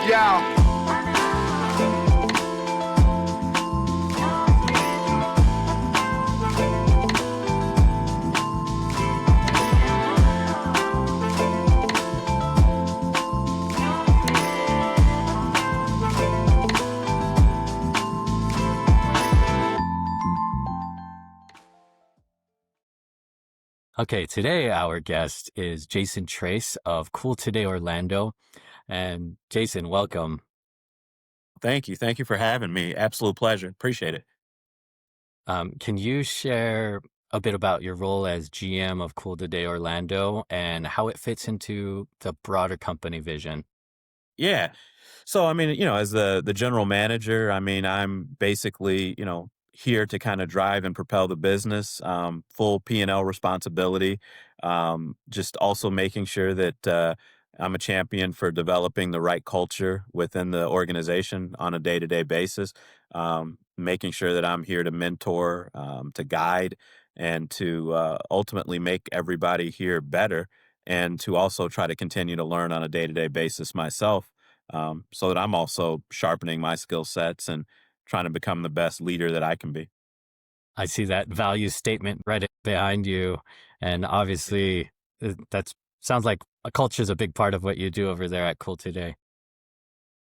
Yeah. Okay, today our guest is Jason Trace of Cool Today Orlando. And Jason, welcome. Thank you. Thank you for having me. Absolute pleasure. Appreciate it. Can you share a bit about your role as GM of Cool Today Orlando and how it fits into the broader company vision? Yeah. So I mean, as the general manager, I mean, I'm basically, here to kind of drive and propel the business, full P&L responsibility. Just also making sure that I'm a champion for developing the right culture within the organization on a day-to-day basis. Making sure that I'm here to mentor, to guide, and to ultimately make everybody here better, and to also try to continue to learn on a day-to-day basis myself, so that I'm also sharpening my skill sets and trying to become the best leader that I can be. I see that value statement right behind you. And obviously, that sounds like a culture is a big part of what you do over there at Cool Today.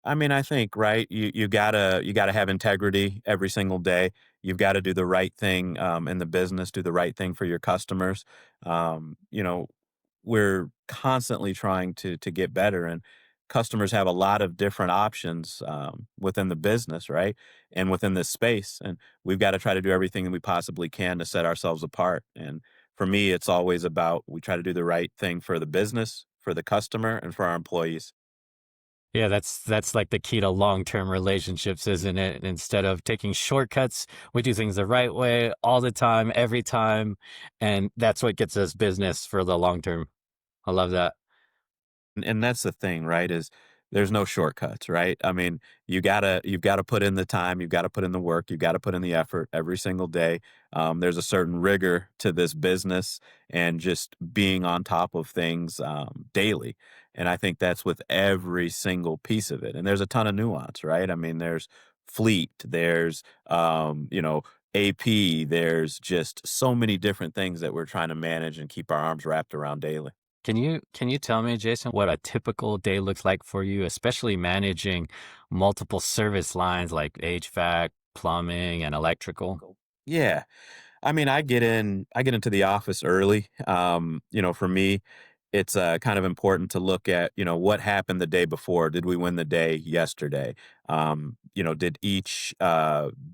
I mean, I think, right, you gotta have integrity every single day. You've got to do the right thing in the business, do the right thing for your customers. Um, you know, we're constantly trying to get better, and customers have a lot of different options within the business, right, and within this space, and we've got to try to do everything that we possibly can to set ourselves apart. And for me, it's always about we try to do the right thing for the business, for the customer, and for our employees. Yeah, that's like the key to long-term relationships, isn't it? Instead of taking shortcuts, we do things the right way all the time, every time, and that's what gets us business for the long term. I love that. And that's the thing, right, is there's no shortcuts, right? I mean, you've gotta put in the time, you've gotta put in the work, you've gotta put in the effort every single day. There's a certain rigor to this business and just being on top of things, daily, and I think that's with every single piece of it, and there's a ton of nuance, right? I mean, there's fleet, there's, AP, there's just so many different things that we're trying to manage and keep our arms wrapped around daily. Can you tell me, Jason, what a typical day looks like for you, especially managing multiple service lines like HVAC, plumbing, and electrical? Yeah. I mean, I get into the office early. For me, it's kind of important to look at, what happened the day before. Did we win the day yesterday? Did each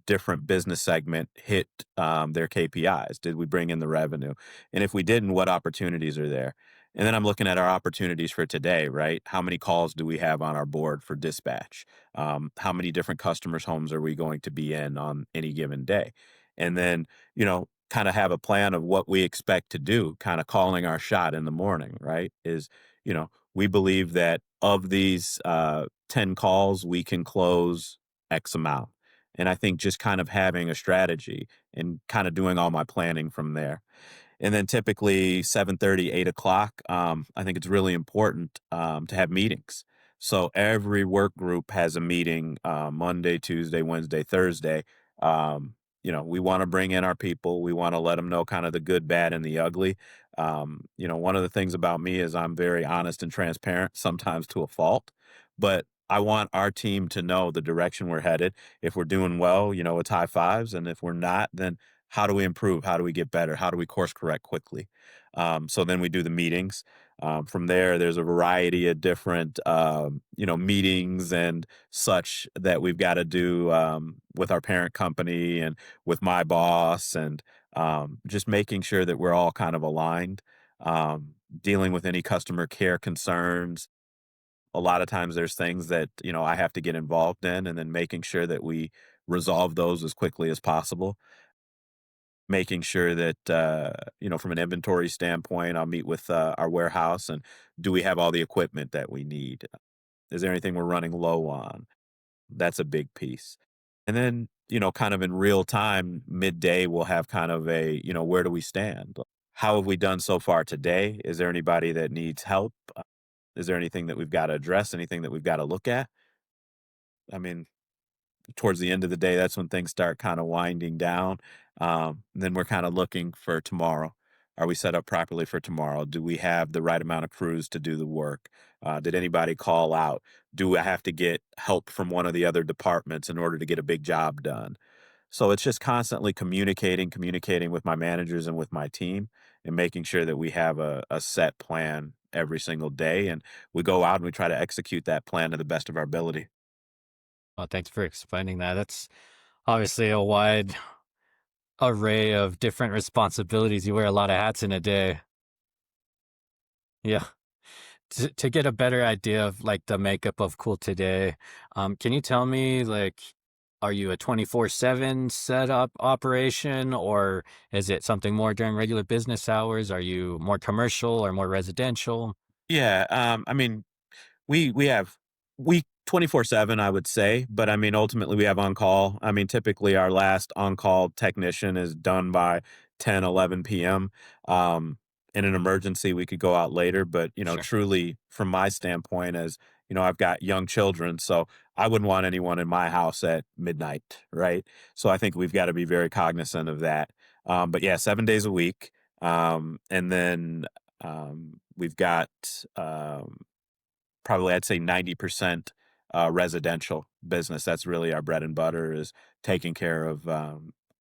different business segment hit their KPIs? Did we bring in the revenue? And if we didn't, what opportunities are there? And then I'm looking at our opportunities for today, right? How many calls do we have on our board for dispatch? How many different customers' homes are we going to be in on any given day? And then, kind of have a plan of what we expect to do, kind of calling our shot in the morning, right? We believe that of these 10 calls, we can close X amount. And I think just kind of having a strategy and kind of doing all my planning from there. And then typically 7:30, 8 o'clock, I think it's really important to have meetings. So every work group has a meeting Monday, Tuesday, Wednesday, Thursday. We want to bring in our people. We want to let them know kind of the good, bad, and the ugly. One of the things about me is I'm very honest and transparent, sometimes to a fault, but I want our team to know the direction we're headed. If we're doing well, it's high fives. And if we're not, then how do we improve? How do we get better? How do we course correct quickly? So then we do the meetings. From there, there's a variety of different, meetings and such that we've got to do with our parent company and with my boss, and just making sure that we're all kind of aligned, dealing with any customer care concerns. A lot of times there's things that, I have to get involved in, and then making sure that we resolve those as quickly as possible. Making sure that, from an inventory standpoint, I'll meet with our warehouse and do we have all the equipment that we need? Is there anything we're running low on? That's a big piece. And then, kind of in real time, midday, we'll have kind of a, where do we stand? How have we done so far today? Is there anybody that needs help? Is there anything that we've got to address? Anything that we've got to look at? I mean, towards the end of the day, that's when things start kind of winding down. Then we're kind of looking for tomorrow. Are we set up properly for tomorrow? Do we have the right amount of crews to do the work? Did anybody call out? Do I have to get help from one of the other departments in order to get a big job done? So it's just constantly communicating with my managers and with my team and making sure that we have a set plan every single day. And we go out and we try to execute that plan to the best of our ability. Well, thanks for explaining that. That's obviously a wide array of different responsibilities. You wear a lot of hats in a day. Yeah. To get a better idea of like the makeup of Cool Today, can you tell me like, are you a 24/7 setup operation, or is it something more during regular business hours? Are you more commercial or more residential? Yeah, I mean, we have we 24/7, I would say, but I mean, ultimately, we have on-call. I mean, typically, our last on-call technician is done by 10, 11 p.m. Um, in an emergency, we could go out later, but, Sure. truly, from my standpoint as, I've got young children, so I wouldn't want anyone in my house at midnight, right? So I think we've gotta be very cognizant of that. But yeah, 7 days a week, and then, we've got, um probably I'd say 90% residential business. That's really our bread and butter is taking care of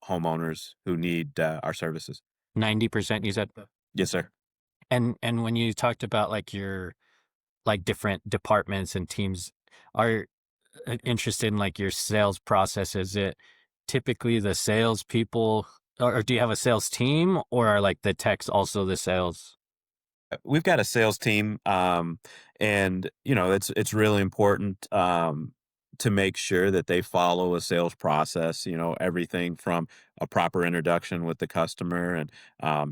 homeowners who need our services. 90% you said? Yes, sir. And when you talked about like your like different departments and teams are interested in like your sales process, is it typically the salespeople, or do you have a sales team, or are like the techs also the sales? We've got a sales team, and it's really important to make sure that they follow a sales process. Everything from a proper introduction with the customer and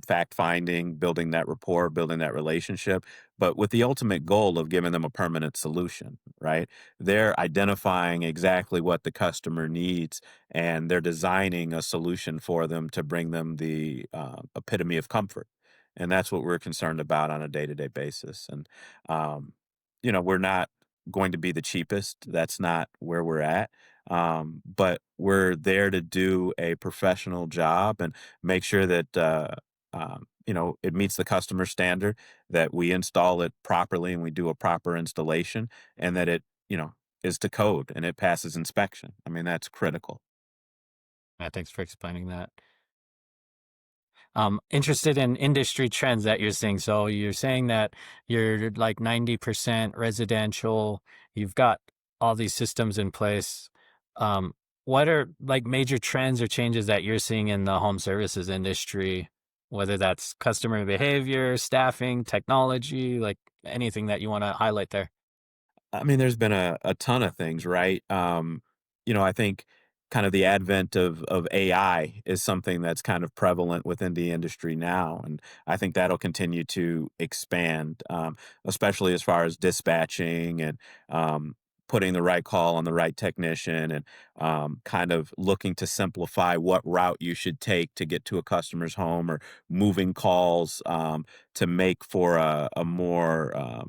fact finding, building that rapport, building that relationship, but with the ultimate goal of giving them a permanent solution. Right? They're identifying exactly what the customer needs, and they're designing a solution for them to bring them the epitome of comfort, and that's what we're concerned about on a day-to-day basis. And um, we're not going to be the cheapest. That's not where we're at. But we're there to do a professional job and make sure that it meets the customer standard, that we install it properly and we do a proper installation, and that it is to code and it passes inspection. I mean, that's critical. Yeah, thanks for explaining that. Interested in industry trends that you're seeing. So you're saying that you're like 90% residential. You've got all these systems in place. What are like major trends or changes that you're seeing in the home services industry, whether that's customer behavior, staffing, technology, like anything that you want to highlight there? I mean, there's been a ton of things, right? I think kind of the advent of AI is something that's kind of prevalent within the industry now, and I think that'll continue to expand, especially as far as dispatching and putting the right call on the right technician, and kind of looking to simplify what route you should take to get to a customer's home, or moving calls to make for a more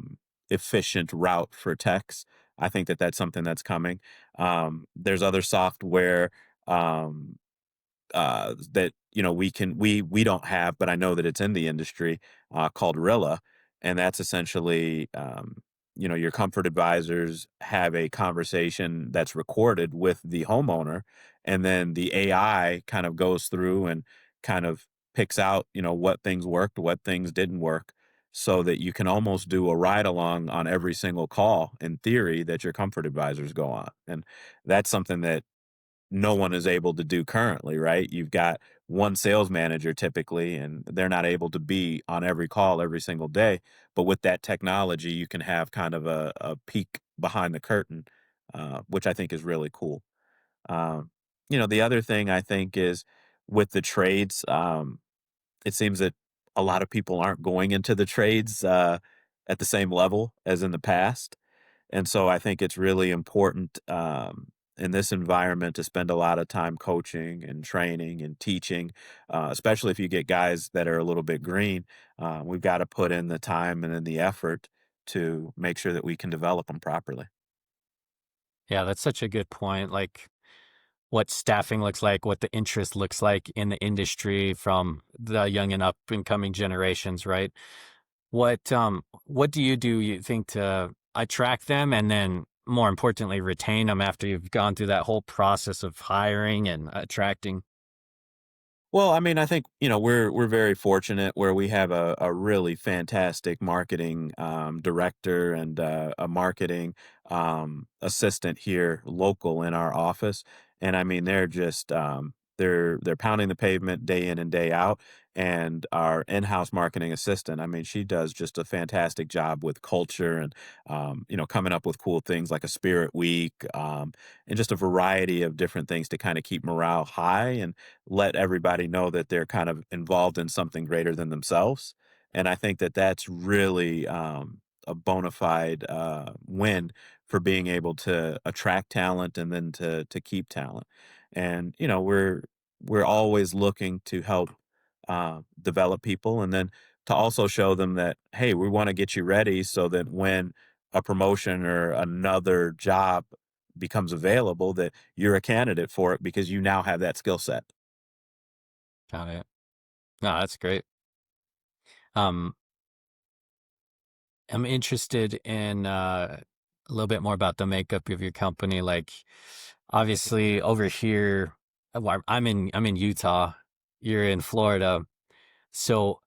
efficient route for techs. I think that that's something that's coming. There's other software um, that we don't have, but I know that it's in the industry called Rilla, and that's essentially your comfort advisors have a conversation that's recorded with the homeowner, and then the AI kind of goes through and kind of picks out what things worked, what things didn't work. So that you can almost do a ride along on every single call in theory that your comfort advisors go on. And that's something that no one is able to do currently, right? You've got one sales manager typically, and they're not able to be on every call every single day. But with that technology, you can have kind of a peek behind the curtain, which I think is really cool. The other thing I think is with the trades, it seems that a lot of people aren't going into the trades at the same level as in the past. And so I think it's really important in this environment to spend a lot of time coaching and training and teaching, especially if you get guys that are a little bit green. We've got to put in the time and in the effort to make sure that we can develop them properly. Yeah, that's such a good point. Like what staffing looks like, what the interest looks like in the industry from the young and up and coming generations, right? What do you think to attract them and then more importantly retain them after you've gone through that whole process of hiring and attracting? Well, I mean, I think, we're very fortunate where we have a really fantastic marketing director and a marketing assistant here local in our office. And I mean, they're just they're pounding the pavement day in and day out. And our in-house marketing assistant, I mean, she does just a fantastic job with culture and coming up with cool things like a spirit week, and just a variety of different things to kind of keep morale high and let everybody know that they're kind of involved in something greater than themselves. And I think that that's really a bona fide win for being able to attract talent and then to keep talent. And we're always looking to help develop people, and then to also show them that hey, we want to get you ready so that when a promotion or another job becomes available, that you're a candidate for it because you now have that skill set. Got it. No, that's great. Um, I'm interested in a little bit more about the makeup of your company. Like, obviously, over here, well, I'm in Utah. You're in Florida, so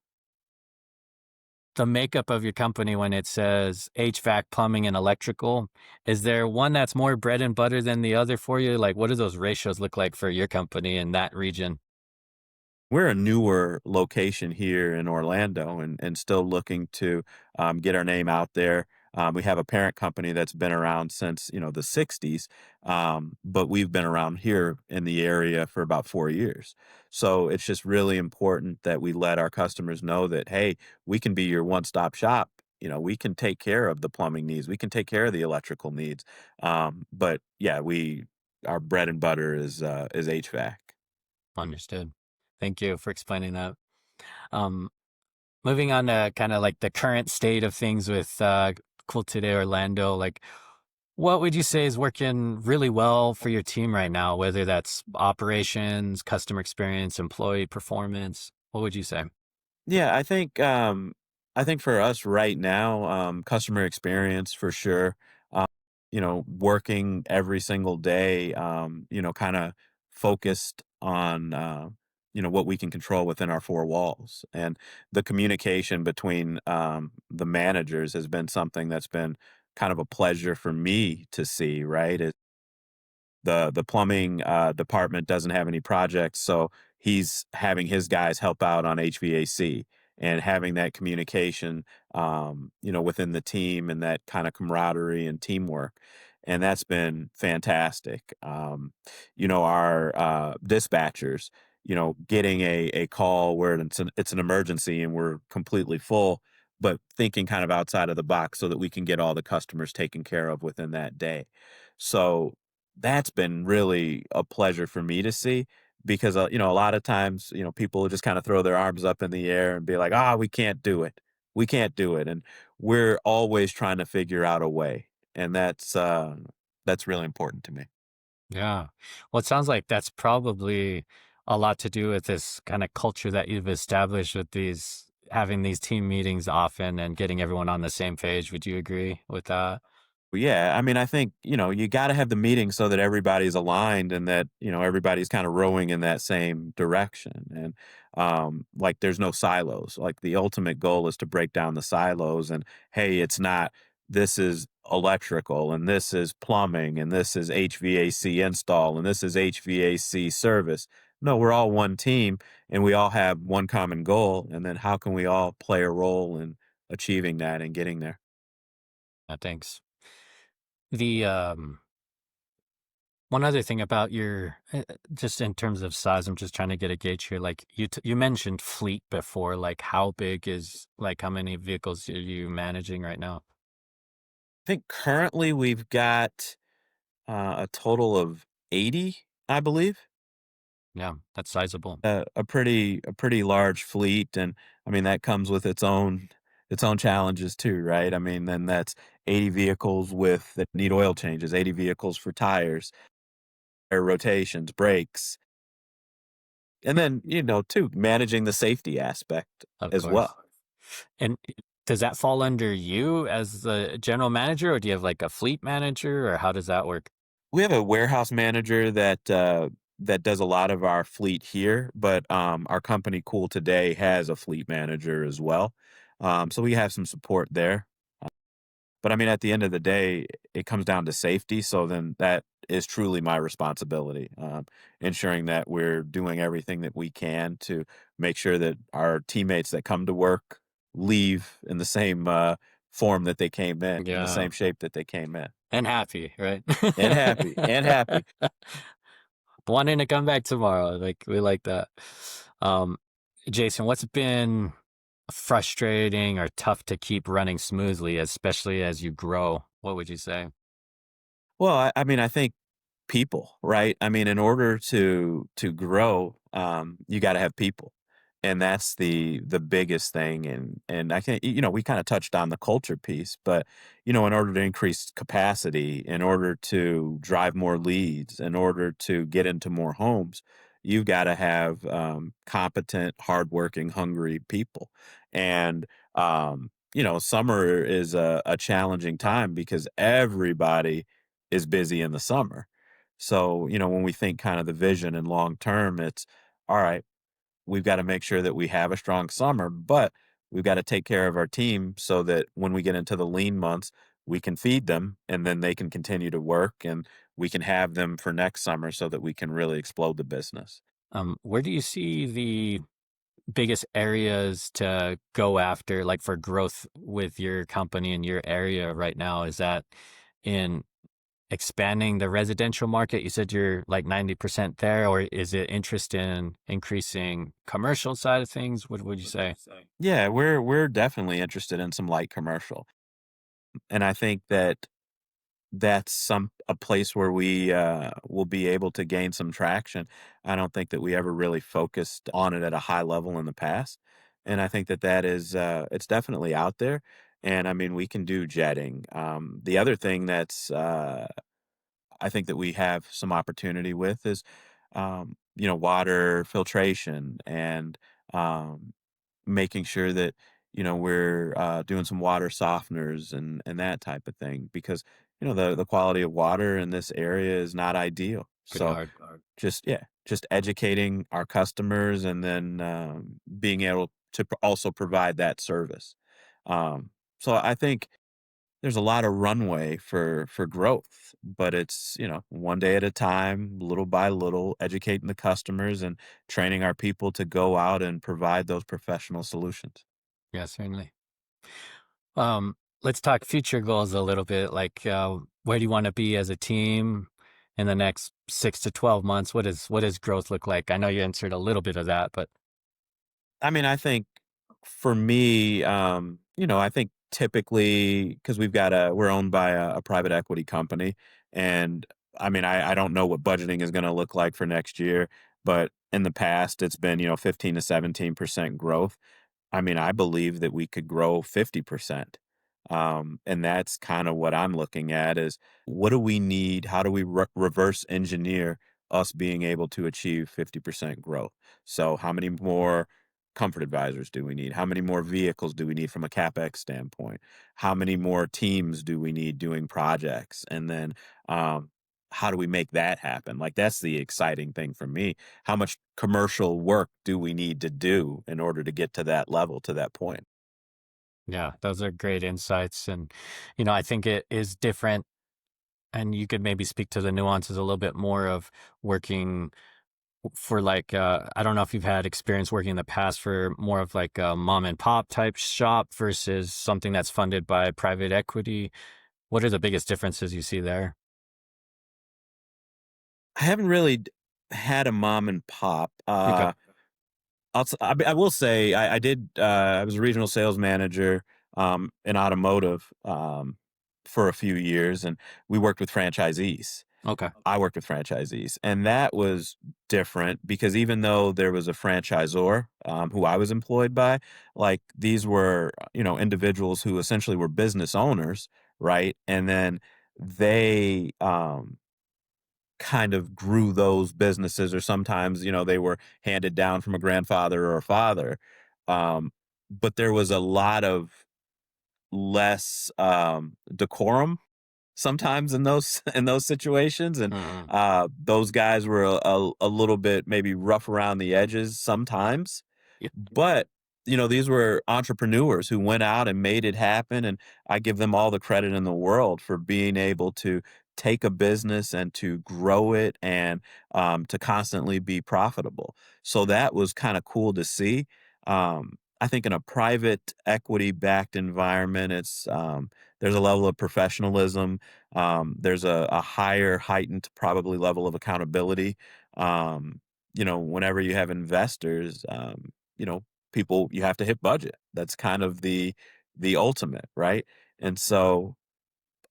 the makeup of your company when it says HVAC, plumbing, and electrical, is there one that's more bread and butter than the other for you? Like, what do those ratios look like for your company in that region? We're a newer location here in Orlando and still looking to get our name out there. We have a parent company that's been around since the 60s, but we've been around here in the area for about 4 years. So it's just really important that we let our customers know that hey, we can be your one-stop shop. We can take care of the plumbing needs, we can take care of the electrical needs. But yeah, we our bread and butter is HVAC. Understood. Thank you for explaining that. Um, Moving on to kind of like the current state of things with Cool Today Orlando, like what would you say is working really well for your team right now, whether that's operations, customer experience, employee performance? What would you say? Yeah, I think for us right now, customer experience for sure. Um, working every single day, kind of focused on what we can control within our four walls. And the communication between the managers has been something that's been kind of a pleasure for me to see, right? The plumbing department doesn't have any projects, so he's having his guys help out on HVAC and having that communication, within the team and that kind of camaraderie and teamwork, and that's been fantastic. Our dispatchers, getting a call where it's an emergency and we're completely full, but thinking kind of outside of the box so that we can get all the customers taken care of within that day. So that's been really a pleasure for me to see because, a lot of times, people just kind of throw their arms up in the air and be like, "Ah, we can't do it. We can't do it." And we're always trying to figure out a way. And that's really important to me. Yeah. Well, it sounds like that's probably a lot to do with this kind of culture that you've established with these having these team meetings often and getting everyone on the same page. Would you agree with that? Well, yeah, I mean, I think, you gotta have the meeting so that everybody's aligned and that, everybody's kinda rowing in that same direction, and, like, there's no silos, like, the ultimate goal is to break down the silos and, "Hey, it's not this is electrical, and this is plumbing, and this is HVAC install, and this is HVAC service." No, we're all one team, and we all have one common goal, and then how can we all play a role in achieving that and getting there? Thanks. The One other thing about your just in terms of size, I'm just trying to get a gauge here. Like you mentioned fleet before. Like how big is like how many vehicles are you managing right now? Think currently we've got, a total of 80, I believe. Yeah, that's sizable. A pretty large fleet, and, I mean, that comes with its own challenges too, right? I mean, then that's 80 vehicles with that need oil changes, 80 vehicles for tires, air rotations, brakes, and then, too, managing the safety aspect Of as course. well. And does that fall under you as the general manager, or do you have like a fleet manager, or how does that work? We have a warehouse manager that does a lot of our fleet here, but, our company, Cool Today, has a fleet manager as well. So we have some support there. But I mean, at the end of the day, it comes down to safety. So then that is truly my responsibility, ensuring that we're doing everything that we can to make sure that our teammates that come to work leave in the same form that they came in the Yeah. same shape that they came in, And happy, right? and happy, and happy. Wanting to come back tomorrow. Like we like that. Um, Jason, what's been frustrating or tough to keep running smoothly, especially as you grow? What would you say? Well, I mean, I think people, right? I mean, in order to grow, you got to have people, and that's the biggest thing. And I think we kind of touched on the culture piece, but in order to increase capacity, in order to drive more leads, in order to get into more homes, you've got to have competent, hardworking, hungry people. And summer is a challenging time because everybody is busy in the summer. So, when we think kind of the vision and long term, it's all right, we've got to make sure that we have a strong summer, but we've got to take care of our team so that when we get into the lean months, we can feed them and then they can continue to work and we can have them for next summer so that we can really explode the business. Where do you see the biggest areas to go after, like for growth with your company in your area right now? Is that in expanding the residential market? You said you're like 90% there, or is it interest in increasing commercial side of things? What would you say? Yeah, we're definitely interested in some light commercial. And I think that that's a place where we will be able to gain some traction. I don't think that we ever really focused on it at a high level in the past, and I think that that is it's definitely out there. And I mean, we can do jetting. The other thing that's I think that we have some opportunity with is water filtration and um, making sure that we're doing some water softeners and that type of thing because the quality of water in this area is not ideal. Pretty So hard. just educating our customers and then being able to also provide that service. So I think there's a lot of runway for growth, but it's, one day at a time, little by little, educating the customers and training our people to go out and provide those professional solutions. Yeah, certainly. Let's talk future goals a little bit. Like, where do you want to be as a team in the next 6 to 12 months? What does growth look like? I know you answered a little bit of that, but I mean, I think for me, I think typically because we're owned by a private equity company, and I mean, I don't know what budgeting is going to look like for next year, but in the past, it's been 15 to 17% growth. I mean, I believe that we could grow 50%. And that's kind of what I'm looking at is what do we need? How do we reverse engineer us being able to achieve 50% growth? So, how many more comfort advisors do we need? How many more vehicles do we need from a CapEx standpoint? How many more teams do we need doing projects? And then, how do we make that happen? Like, that's the exciting thing for me. How much commercial work do we need to do in order to get to that level, to that point? yeah, those are great insights. And, I think it is different. And you could maybe speak to the nuances a little bit more of working for like, I don't know if you've had experience working in the past for more of like a mom and pop type shop versus something that's funded by private equity. What are the biggest differences you see there? I haven't really had a mom and pop. Okay. I will say I did. I was a regional sales manager in automotive for a few years, and we worked with franchisees. Okay. I worked with franchisees, and that was different because even though there was a franchisor who I was employed by, like these were individuals who essentially were business owners, right? And then they kind of grew those businesses, or sometimes, they were handed down from a grandfather or a father. Um, but there was a lot of less decorum sometimes in those in those situations, and Mhm. those guys were a little bit maybe rough around the edges sometimes. Yeah. But, these were entrepreneurs who went out and made it happen, and I give them all the credit in the world for being able to take a business and to grow it, and to constantly be profitable. So that was kind of cool to see. I think in a private equity backed environment, there's a level of professionalism. There's a higher heightened probably level of accountability. Whenever you have investors, you know, people you have to hit budget. That's kind of the ultimate, right? And so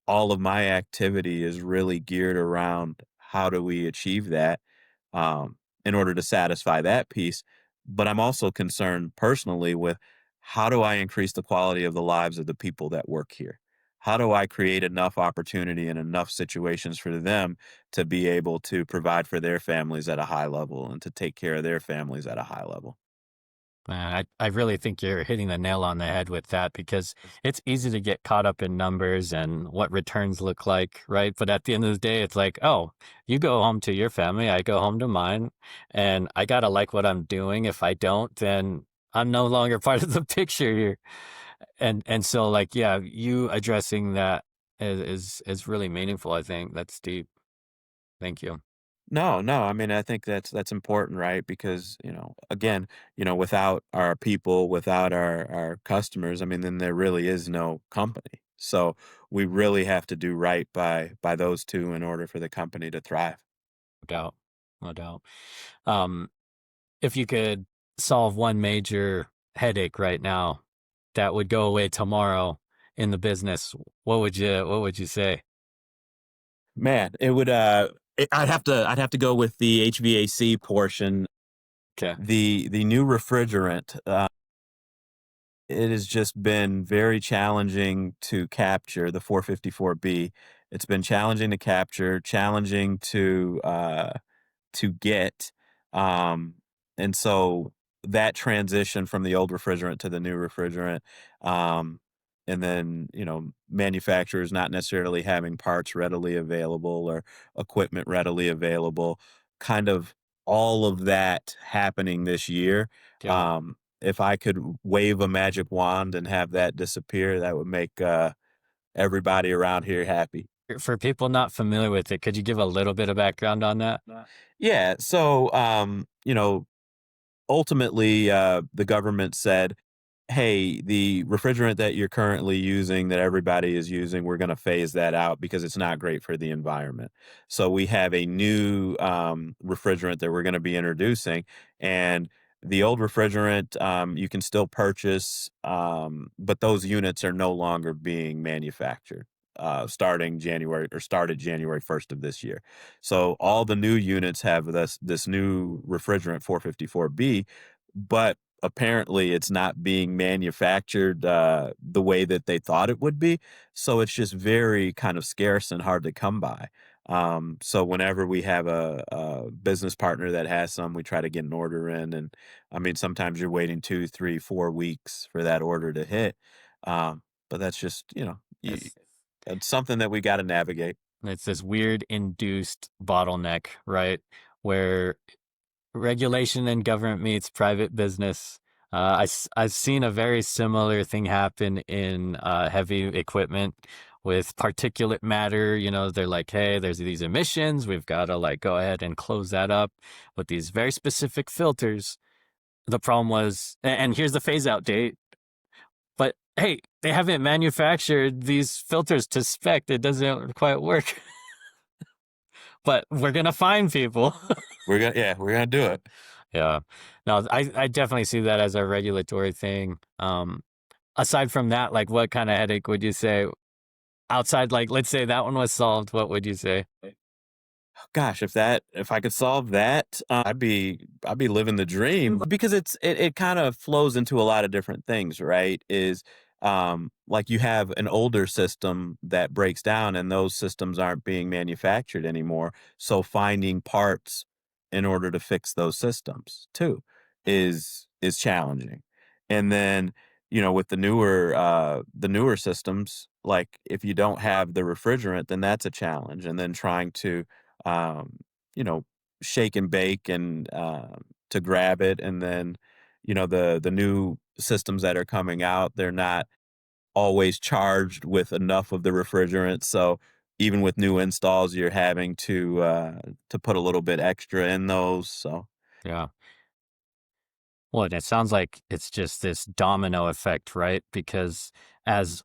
all of my activity is really geared around how do we achieve that, in order to satisfy that piece. But I'm also concerned personally with how do I increase the quality of the lives of the people that work here? How do I create enough opportunity and enough situations for them to be able to provide for their families at a high level and to take care of their families at a high level? I really think you're hitting the nail on the head with that because it's easy to get caught up in numbers and what returns look like, right? But at the end of the day, it's like, oh, you go home to your family, I go home to mine, and I gotta like what I'm doing. If I don't, then I'm no longer part of the picture here. And so like, yeah, you addressing that is really meaningful, I think. That's deep. Thank you. No, no. I mean, I think that's important, right? Because, again, without our people, without our customers, I mean, then there really is no company. So we really have to do right by those two in order for the company to thrive. No doubt. No doubt. Um, if you could solve one major headache right now that would go away tomorrow in the business, what would you say? Man, it would I'd have to go with the HVAC portion. Okay. The new refrigerant, it has just been very challenging to capture the 454B. It's been challenging to capture, challenging to get. Um, and so that transition from the old refrigerant to the new refrigerant, um, and then, manufacturers not necessarily having parts readily available or equipment readily available, kind of all of that happening this year. Yeah. If I could wave a magic wand and have that disappear, that would make everybody around here happy. For people not familiar with it, could you give a little bit of background on that? Yeah. So, ultimately, the government said, "Hey, the refrigerant that you're currently using, that everybody is using, we're going to phase that out because it's not great for the environment. So we have a new refrigerant that we're going to be introducing, and the old refrigerant you can still purchase, but those units are no longer being manufactured." Started January 1st of this year. So all the new units have this new refrigerant 454B, but apparently it's not being manufactured the way that they thought it would be. So it's just very kind of scarce and hard to come by. So whenever we have a business partner that has some, we try to get an order in, and I mean sometimes you're waiting 2, 3, 4 weeks for that order to hit. But that's just It's it's something that we got to navigate. it's this weird induced bottleneck, right? Where regulation and government meets private business. I've seen a very similar thing happen in heavy equipment with particulate matter. They're like, hey, there's these emissions. We've got to like go ahead and close that up with these very specific filters. The problem was, and here's the phase out date. But hey, they haven't manufactured these filters to spec. It doesn't quite work. But we're gonna find people. We're gonna do it. Yeah. No, I definitely see that as a regulatory thing. Aside from that, like what kind of headache would you say outside, like, let's say that one was solved, what would you say? Gosh, if I could solve that, I'd be living the dream because it kind of flows into a lot of different things, right? Is like you have an older system that breaks down and those systems aren't being manufactured anymore. So finding parts in order to fix those systems too is challenging. And then, with the newer systems, like if you don't have the refrigerant, then that's a challenge. And then trying to um, you know, shake and bake and to grab it. And then, the new systems that are coming out, they're not always charged with enough of the refrigerant. So even with new installs, you're having to put a little bit extra in those. So Yeah. Well, and it sounds like it's just this domino effect, right? Because as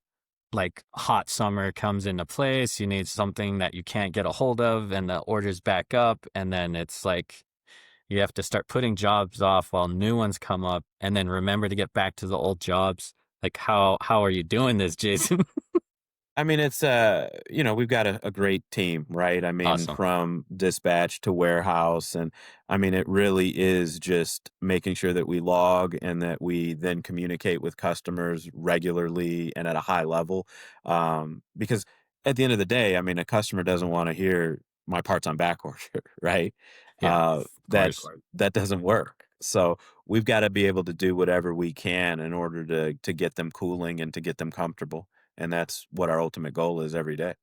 like hot summer comes into place, you need something that you can't get a hold of, and the orders back up, and then it's like you have to start putting jobs off while new ones come up, and then remember to get back to the old jobs. Like how are you doing this, Jason? I mean, it's we've got a great team, right? I mean, Awesome. from dispatch to warehouse, and I mean, it really is just making sure that we log and that we then communicate with customers regularly and at a high level. Because at the end of the day, I mean, a customer doesn't want to hear my parts on back order, right? Yeah, of That course. that doesn't work. So we've got to be able to do whatever we can in order to get them cooling and to get them comfortable. And that's what our ultimate goal is every day.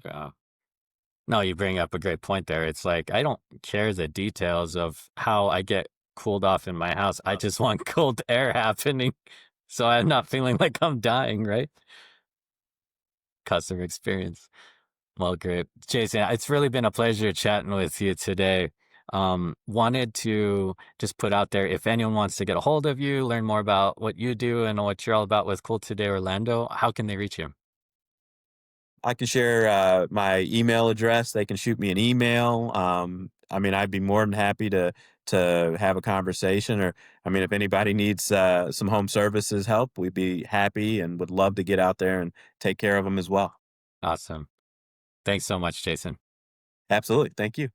Yeah. No, you bring up a great point there. It's like I don't care the details of how I get cooled off in my house. I just want cold air happening so I'm not feeling like I'm dying, right? Customer experience. Well, great. Jason, it's really been a pleasure chatting with you today. Wanted to just put out there if anyone wants to get a hold of you, learn more about what you do and what you're all about with Cool Today Orlando, how can they reach you? I can share my email address. They can shoot me an email. I mean, I'd be more than happy to have a conversation. Or, I mean, if anybody needs some home services help, we'd be happy and would love to get out there and take care of them as well. Awesome. Thanks so much, Jason. Absolutely. Thank you.